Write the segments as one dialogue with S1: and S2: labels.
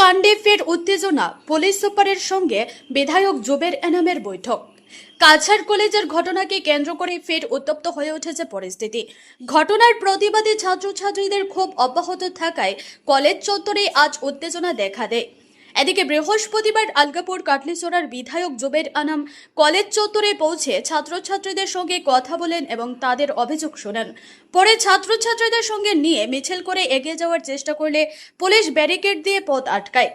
S1: কাণ্ডে ফের উত্তেজনা, পুলিশ সুপারের সঙ্গে বিধায়ক জুবের এনামের বৈঠক। কাছাড় কলেজের ঘটনাকে কেন্দ্র করে ফের উত্তপ্ত হয়ে উঠেছে পরিস্থিতি। ঘটনার প্রতিবাদে ছাত্রছাত্রীদের ক্ষোভ অব্যাহত থাকায় কলেজ চত্বরে আজ উত্তেজনা দেখা দেয়। এদিকে বৃহস্পতিবার আলগাপুর কাটলিছড়ার বিধায়ক জুবের আনাম কলেজ চত্বরে পৌঁছে ছাত্রছাত্রীদের সঙ্গে কথা বলেন এবং তাদের অভিযোগ শোনেন। পরে ছাত্রছাত্রীদের সঙ্গে নিয়ে মিছিল করে এগিয়ে যাওয়ার চেষ্টা করলে পুলিশ ব্যারিকেড দিয়ে পথ আটকায়।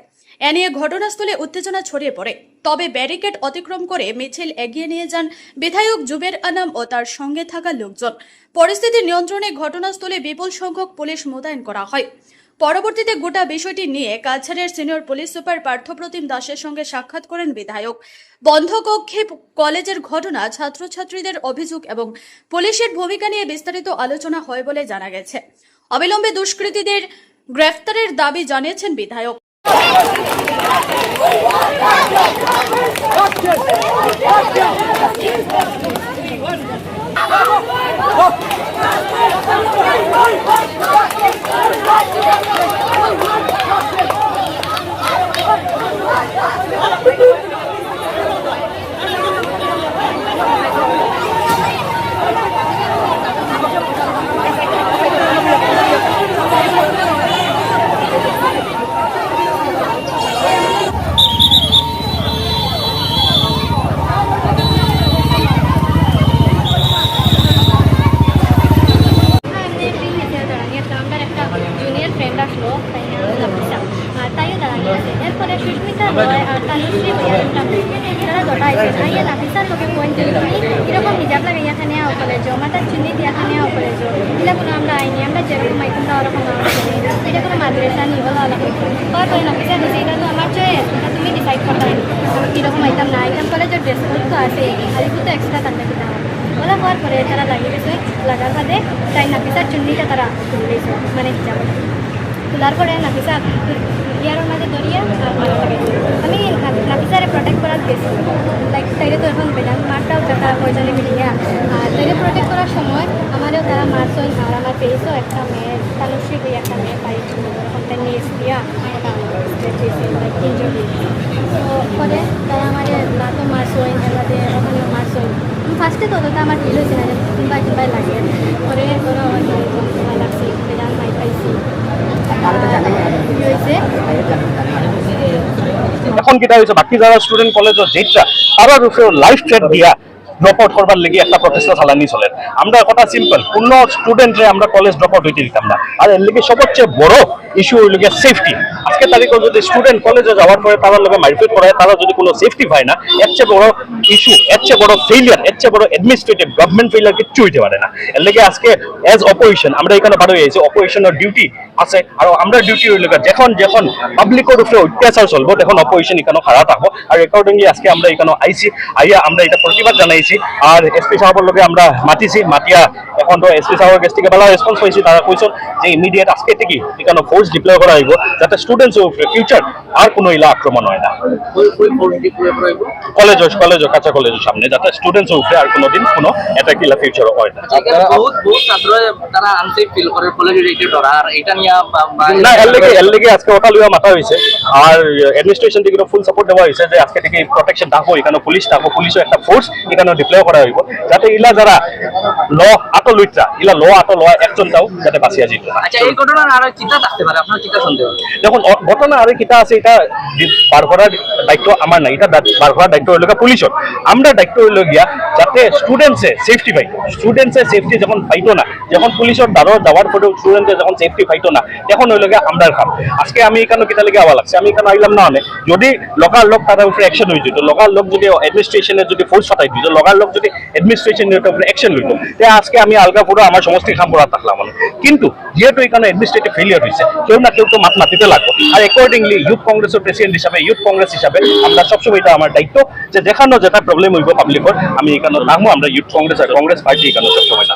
S1: এ নিয়ে ঘটনাস্থলে উত্তেজনা ছড়িয়ে পড়ে। তবে ব্যারিকেড অতিক্রম করে মিছিল এগিয়ে নিয়ে যান বিধায়ক জুবের আনাম ও তার সঙ্গে থাকা লোকজন। পরিস্থিতি নিয়ন্ত্রণে ঘটনাস্থলে বিপুল সংখ্যক পুলিশ মোতায়েন করা হয়। পরবর্তীতে গোটা বিষয়টি নিয়ে কাছাড়ের সিনিয়র পুলিশ সুপার পার্থপ্রতিম দাসের সঙ্গে সাক্ষাৎ করেন বিধায়ক। বন্ধ কক্ষে কলেজের ঘটনা, ছাত্রছাত্রীদের অভিযোগ এবং পুলিশের ভূমিকা নিয়ে বিস্তারিত আলোচনা হয় বলে জানা গেছে। অবিলম্বে দুষ্কৃতীদের গ্রেফতারের দাবি জানিয়েছেন বিধায়ক।
S2: এরপরে সুস্মিতা রয় আর তানুশ্রী তারা দটাইছেন আইয়া নাফিসার লোকে পয়েন্ট তুমি এরকম হিজাব লাগাইয়া খানে কলেজ মাথার চুন্নি দিয়া খানে কলেজ এটা কোনো আমরা আইনি আমরা যেরকম আইতাম ওরকম এটা কোনো মাদ্রাসা নিয়ে হলো আলাদা পরে নাফিসা দিচ্ছে এটা তো আমার চয়েস, এটা তুমি ডিসাইড করতে আমি কীরকম আইতাম না আইতাম কলেজের ড্রেস কোড তো আছে আরেকটু তো এক্সট্রা তান্ডা কিনা ওলা হওয়ার পরে তারা লাগিয়ে গেছে লাগার বাদে তাই নাফিসার চুন্নিটা তারা তুলে দিয়েছে মানে হিজাব তোলার পরে নাফিসা ইয়ার মাঝে দরিয়া আমি নাফিসারে প্রোটেক্ট করার গেছি লাইক তাইরে তো এখন বেদান মারটাও দেখা পয়সালে মিলে গিয়া আর তাইরে প্রোটেক্ট করার সময় আমারও তারা মারছেন আর আমার পেয়েছেও একটা মেয়ের তানুশ্রী বই একটা মেয়ে পাইছিল তখন তাই নিয়ে এসে দিয়া ইঞ্জুরি তো পরে তারা আমার না তো মারছেন এবারে ওখানেও মারছেন ফার্স্টে তো আমার ফিল হয়েছে না যে কিংবা লাগে পরে ধরো লাগছে বেদান মাই পাইছি
S3: এখন কিটা হয়েছে বাকি যারা স্টুডেন্ট কলেজের যেটা তারা উপরে লাইফ থ্রেট দিয়া ড্রপ আউট করবার লেগে একটা প্রচেষ্টা চালানি চলে। আমরা কথা সিম্পল, কোনো স্টুডেন্টরে আমরা কলেজ ড্রপ আউট হইতে দিতাম না। আর এর লেগে সবচেয়ে বড় ইস্যু হইল গিয়ে সেফটি। আজকে তারিখে যদি স্টুডেন্ট কলেজে যাওয়ার পরে তারা লোকে মারপিট করে, তারা যদি কোনো সেফটি পায় না, এর চেয়ে বড় ইস্যু, এর চেয়ে বড় ফেইলিয়ার, এর চেয়ে বড় অ্যাডমিনিস্ট্রেটিভ গভর্নমেন্ট ফেইলিয়ার কিচ্ছু হইতে পারে না। এর লেগে আজকে এজ অপোজিশন আমরা এখানে বারো হয়েছি, অপোজিশনের ডিউটি আছে। আর আমরা ডিউটি হইল যখন যখন পাবলিকের উপরে অত্যাচার চলবো তখন অপোজিশন এখানে খারাপ থাকবো। আর অ্যাকর্ডিংলি আজকে আমরা এখানে আইসি আইয়া আমরা এটা প্রতিবাদ জানাইছি। আর এসপি সাহেবের লগে আমরা মাতিছি, মাতিয়া এখন তো এসপি সাহেবের কাছ থেকে ভালো রেসপন্স পাইছি। তারা কইছেন যে ইমিডিয়েট আজকে থেকে এখানে ফোর্স ডিপ্লয় করা হইব যাতে স্টুডেন্টস ফিউচার আর কোনো ইলা আক্রমণ হয় না। কলেজ কাঁচা কলেজের সামনে যাতে স্টুডেন্টস উপরে আর কোনোদিন কোনো অ্যাটাক ইলা ফিউচার হয় না।
S4: বহুত ছাত্র তারা আনসেফ ফিল করে কলেজ রিলেটেড আর এটা নিয়ে
S3: না এর লেগে আজকে ওটা লইয়া মাথা হয়েছে। আর অ্যাডমিনিস্ট্রেশন থেকে ফুল সাপোর্ট দেওয়া হয়েছে যে আজকে থেকে প্রোটেকশন থাকবো, এখানে পুলিশ থাকবো, পুলিশও একটা ফোর্স এখানে ডিপ্লয় করা হইব যাতে ইলা যারা ল আটো লুইটা ইলা ল আটো ল একজনটাও যাতে বাঁচিয়া যেত।
S4: আচ্ছা, এই ঘটনার আর কিতা থাকতে পারে, আপনার কিতা সন্দেহ?
S3: দেখুন ঘটনা আর কিতা আছে, এটা বার করার দায়িত্ব আমার না, এটা বার করার দায়িত্ব হইল পুলিশের। আমরা দায়িত্ব হইল গিয়া যাতে স্টুডেন্টসে সেফটি পাই, স্টুডেন্টসে সেফটি যখন পাইতো না, যখন পুলিশের দ্বারা যাওয়ার পরেও স্টুডেন্টে যখন সেফটি পাইতো না, তখন হইল গিয়া আমরা খাম। আজকে আমি এখানে কিতা লেগে আওয়া লাগছে, আমি এখানে আইলাম না অনেক। যদি লোকাল লোক তাদের উপরে অ্যাকশন হয়ে যেত, লোকাল লোক যদি অ্যাডমিনিস্ট্রেশনের যদি ফোর্স ফাটাই দিত, লোকাল লোক যদি অ্যাডমিনিস্ট্রেশনের উপরে অ্যাকশন লইত, তে আজকে আমি আলগা পুরো আমার সমস্ত খাম পড়া থাকলাম। কিন্তু যেহেতু এখানে অ্যাডমিনিস্ট্রেটিভ ফেলিয়ার হয়েছে, কেউ না কেউ তো মাত মাতিতে লাগবে। আর অ্যাকর্ডিংলি ইউথ কংগ্রেসের প্রেসিডেন্ট হিসাবে, ইউথ কংগ্রেস হিসাবে আমরা সবসময় এটা আমার দায়িত্ব যে দেখানো যেটা প্রবলেম হইব পাবলিকের, আমি এখানে থাকবো। আমরা ইউথ কংগ্রেস আর কংগ্রেস পার্টি এখানে সবসময়